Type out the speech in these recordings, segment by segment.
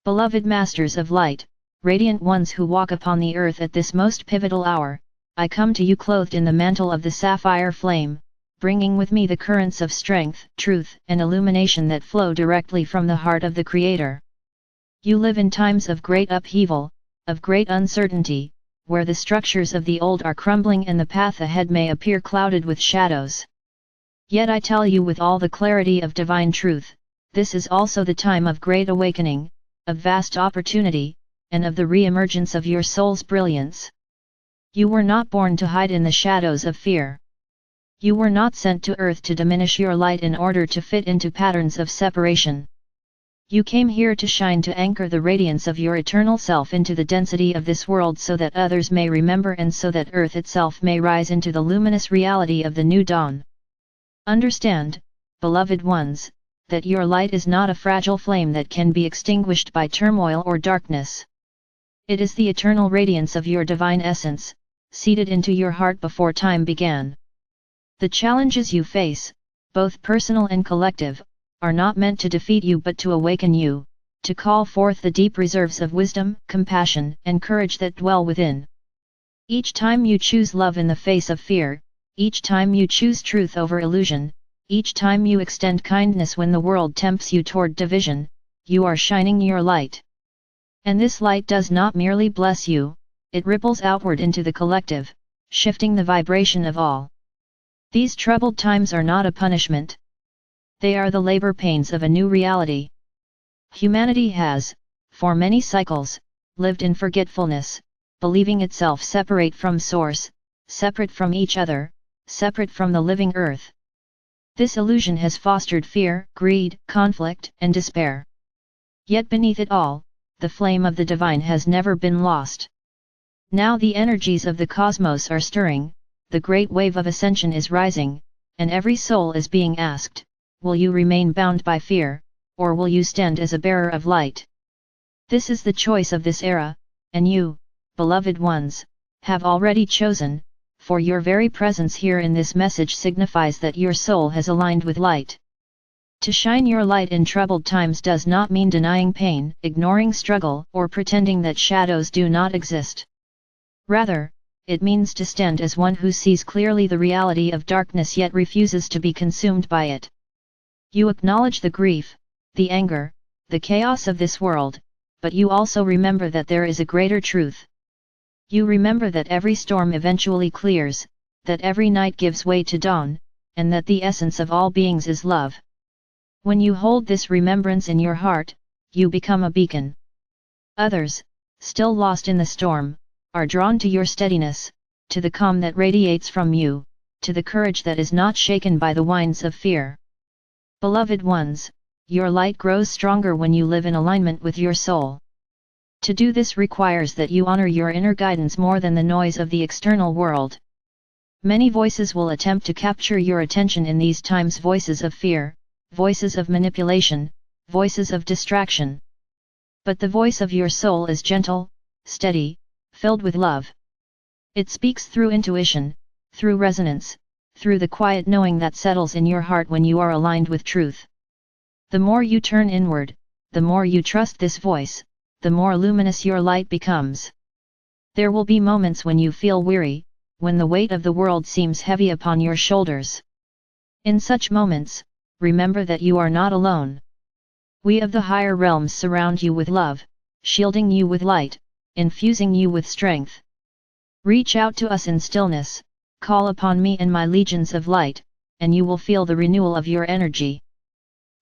Beloved Masters of Light, radiant ones who walk upon the earth at this most pivotal hour, I come to you clothed in the mantle of the sapphire flame, bringing with me the currents of strength, truth, and illumination that flow directly from the heart of the Creator. You live in times of great upheaval, of great uncertainty, where the structures of the old are crumbling and the path ahead may appear clouded with shadows. Yet I tell you with all the clarity of divine truth, this is also the time of great awakening, of vast opportunity, and of the re-emergence of your soul's brilliance. You were not born to hide in the shadows of fear. You were not sent to earth to diminish your light in order to fit into patterns of separation. You came here to shine, to anchor the radiance of your eternal self into the density of this world so that others may remember and so that earth itself may rise into the luminous reality of the new dawn. Understand, beloved ones, that your light is not a fragile flame that can be extinguished by turmoil or darkness. It is the eternal radiance of your divine essence, seated into your heart before time began. The challenges you face, both personal and collective, are not meant to defeat you but to awaken you, to call forth the deep reserves of wisdom, compassion, and courage that dwell within. Each time you choose love in the face of fear, each time you choose truth over illusion, each time you extend kindness when the world tempts you toward division, you are shining your light. And this light does not merely bless you, it ripples outward into the collective, shifting the vibration of all. These troubled times are not a punishment. They are the labor pains of a new reality. Humanity has, for many cycles, lived in forgetfulness, believing itself separate from Source, separate from each other, separate from the living earth. This illusion has fostered fear, greed, conflict, and despair. Yet beneath it all, the flame of the divine has never been lost. Now the energies of the cosmos are stirring, the great wave of ascension is rising, and every soul is being asked, will you remain bound by fear, or will you stand as a bearer of light? This is the choice of this era, and you, beloved ones, have already chosen, for your very presence here in this message signifies that your soul has aligned with light. To shine your light in troubled times does not mean denying pain, ignoring struggle, or pretending that shadows do not exist. Rather, it means to stand as one who sees clearly the reality of darkness yet refuses to be consumed by it. You acknowledge the grief, the anger, the chaos of this world, but you also remember that there is a greater truth. You remember that every storm eventually clears, that every night gives way to dawn, and that the essence of all beings is love. When you hold this remembrance in your heart, you become a beacon. Others, still lost in the storm, are drawn to your steadiness, to the calm that radiates from you, to the courage that is not shaken by the winds of fear. Beloved ones, your light grows stronger when you live in alignment with your soul. To do this requires that you honor your inner guidance more than the noise of the external world. Many voices will attempt to capture your attention in these times, voices of fear, voices of manipulation, voices of distraction. But the voice of your soul is gentle, steady, filled with love. It speaks through intuition, through resonance, through the quiet knowing that settles in your heart when you are aligned with truth. The more you turn inward, the more you trust this voice, the more luminous your light becomes. There will be moments when you feel weary, when the weight of the world seems heavy upon your shoulders. In such moments, remember that you are not alone. We of the higher realms surround you with love, shielding you with light, infusing you with strength. Reach out to us in stillness, call upon me and my legions of light, and you will feel the renewal of your energy.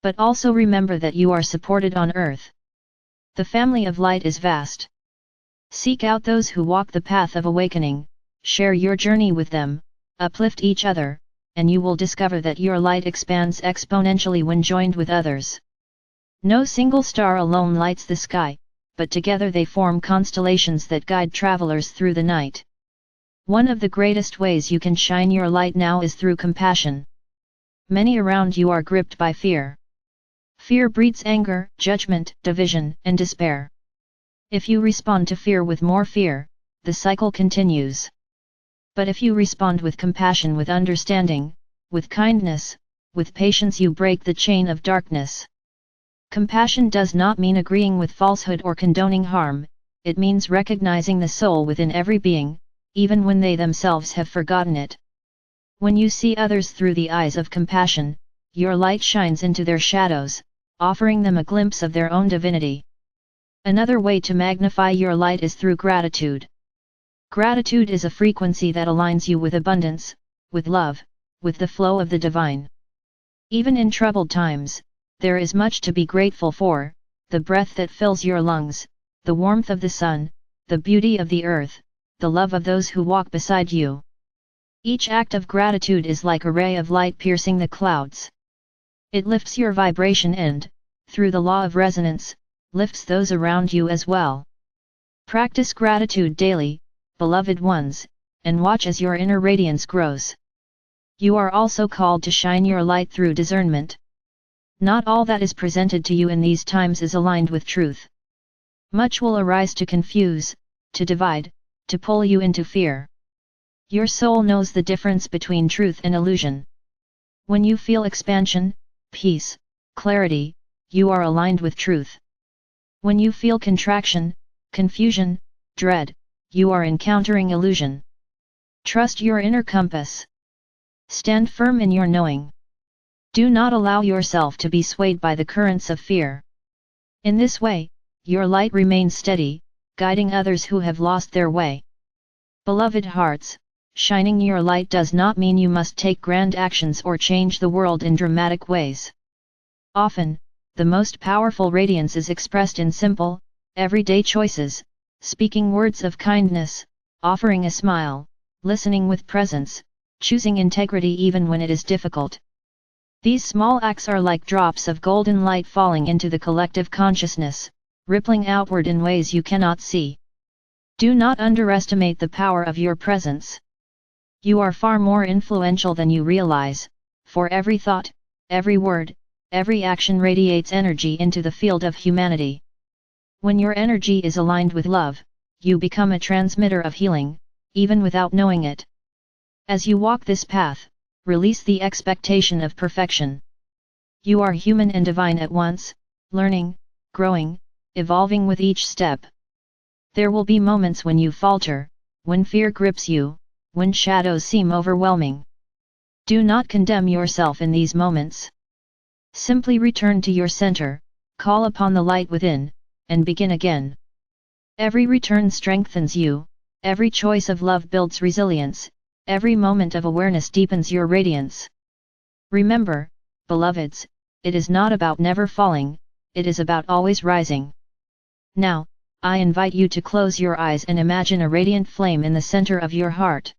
But also remember that you are supported on earth. The family of light is vast. Seek out those who walk the path of awakening, share your journey with them, uplift each other, and you will discover that your light expands exponentially when joined with others. No single star alone lights the sky, but together they form constellations that guide travelers through the night. One of the greatest ways you can shine your light now is through compassion. Many around you are gripped by fear. Fear breeds anger, judgment, division, and despair. If you respond to fear with more fear, the cycle continues. But if you respond with compassion, with understanding, with kindness, with patience, you break the chain of darkness. Compassion does not mean agreeing with falsehood or condoning harm, it means recognizing the soul within every being, even when they themselves have forgotten it. When you see others through the eyes of compassion, your light shines into their shadows, offering them a glimpse of their own divinity. Another way to magnify your light is through gratitude. Gratitude is a frequency that aligns you with abundance, with love, with the flow of the divine. Even in troubled times, there is much to be grateful for: the breath that fills your lungs, the warmth of the sun, the beauty of the earth, the love of those who walk beside you. Each act of gratitude is like a ray of light piercing the clouds. It lifts your vibration and, through the law of resonance, lifts those around you as well. Practice gratitude daily, beloved ones, and watch as your inner radiance grows. You are also called to shine your light through discernment. Not all that is presented to you in these times is aligned with truth. Much will arise to confuse, to divide, to pull you into fear. Your soul knows the difference between truth and illusion. When you feel expansion, peace, clarity, you are aligned with truth. When you feel contraction, confusion, dread, you are encountering illusion. Trust your inner compass. Stand firm in your knowing. Do not allow yourself to be swayed by the currents of fear. In this way, your light remains steady, guiding others who have lost their way. Beloved hearts, shining your light does not mean you must take grand actions or change the world in dramatic ways. Often, the most powerful radiance is expressed in simple, everyday choices: speaking words of kindness, offering a smile, listening with presence, choosing integrity even when it is difficult. These small acts are like drops of golden light falling into the collective consciousness, rippling outward in ways you cannot see. Do not underestimate the power of your presence. You are far more influential than you realize, for every thought, every word, every action radiates energy into the field of humanity. When your energy is aligned with love, you become a transmitter of healing, even without knowing it. As you walk this path, release the expectation of perfection. You are human and divine at once, learning, growing, evolving with each step. There will be moments when you falter, when fear grips you, when shadows seem overwhelming. Do not condemn yourself in these moments. Simply return to your center, call upon the light within, and begin again. Every return strengthens you, every choice of love builds resilience, every moment of awareness deepens your radiance. Remember, beloveds, it is not about never falling, it is about always rising. Now, I invite you to close your eyes and imagine a radiant flame in the center of your heart.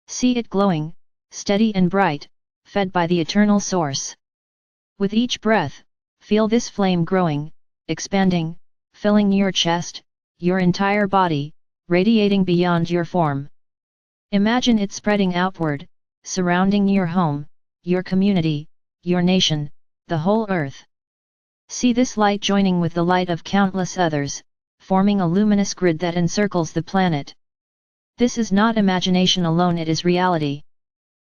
See it glowing, steady and bright, fed by the eternal source. With each breath, feel this flame growing, expanding, filling your chest, your entire body, radiating beyond your form. Imagine it spreading outward, surrounding your home, your community, your nation, the whole earth. See this light joining with the light of countless others, forming a luminous grid that encircles the planet. This is not imagination alone, it is reality.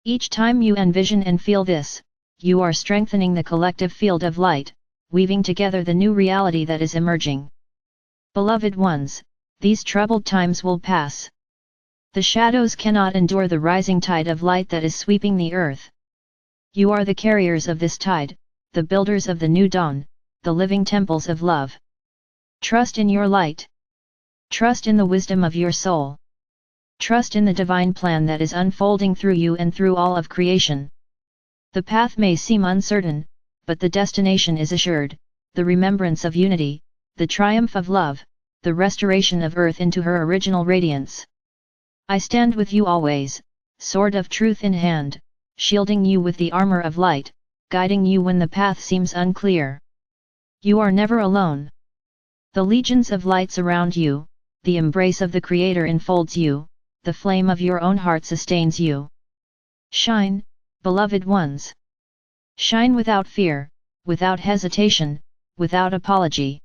Each time you envision and feel this, you are strengthening the collective field of light, weaving together the new reality that is emerging. Beloved ones, these troubled times will pass. The shadows cannot endure the rising tide of light that is sweeping the earth. You are the carriers of this tide, the builders of the new dawn, the living temples of love. Trust in your light. Trust in the wisdom of your soul. Trust in the divine plan that is unfolding through you and through all of creation. The path may seem uncertain, but the destination is assured: the remembrance of unity, the triumph of love, the restoration of earth into her original radiance. I stand with you always, sword of truth in hand, shielding you with the armor of light, guiding you when the path seems unclear. You are never alone. The legions of light surround you, the embrace of the Creator enfolds you, the flame of your own heart sustains you. Shine, beloved ones. Shine without fear, without hesitation, without apology.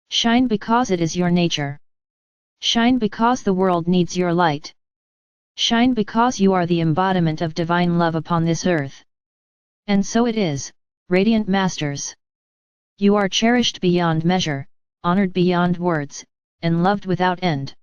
Shine because it is your nature. Shine because the world needs your light. Shine because you are the embodiment of divine love upon this earth. And so it is, radiant masters. You are cherished beyond measure, honored beyond words, and loved without end.